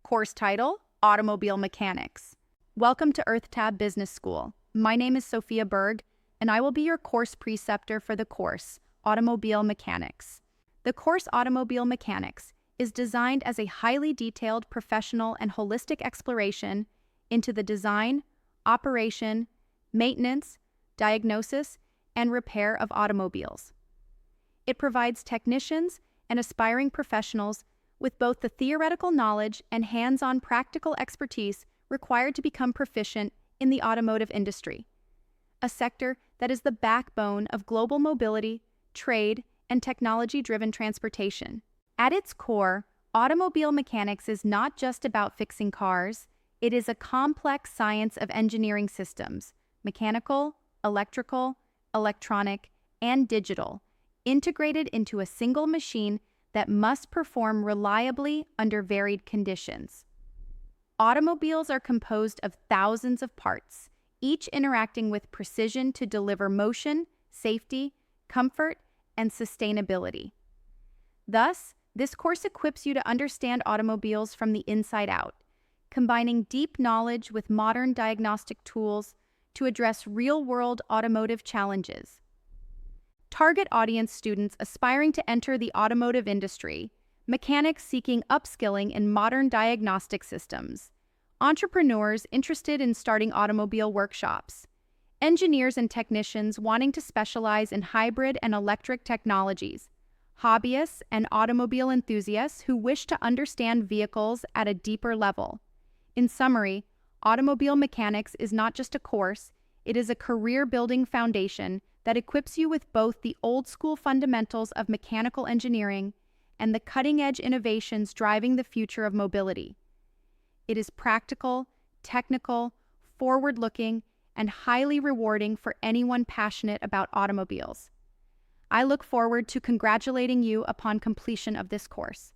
Course title, Automobile Mechanics. Welcome to EarthTab Business School. My name is Sophia Berg, and I will be your course preceptor for the course, Automobile Mechanics. The course Automobile Mechanics is designed as a highly detailed, professional, and holistic exploration into the design, operation, maintenance, diagnosis, and repair of automobiles. It provides technicians and aspiring professionals with both the theoretical knowledge and hands-on practical expertise required to become proficient in the automotive industry, a sector that is the backbone of global mobility, trade, and technology-driven transportation. At its core, automobile mechanics is not just about fixing cars, it is a complex science of engineering systems, mechanical, electrical, electronic, and digital, integrated into a single machine that must perform reliably under varied conditions. Automobiles are composed of thousands of parts, each interacting with precision to deliver motion, safety, comfort, and sustainability. Thus, this course equips you to understand automobiles from the inside out, combining deep knowledge with modern diagnostic tools to address real-world automotive challenges. Target audience students aspiring to enter the automotive industry, mechanics seeking upskilling in modern diagnostic systems, entrepreneurs interested in starting automobile workshops, engineers and technicians wanting to specialize in hybrid and electric technologies, hobbyists and automobile enthusiasts who wish to understand vehicles at a deeper level. In summary, automobile mechanics is not just a course, it is a career-building foundation that equips you with both the old-school fundamentals of mechanical engineering and the cutting-edge innovations driving the future of mobility. It is practical, technical, forward-looking, and highly rewarding for anyone passionate about automobiles. I look forward to congratulating you upon completion of this course.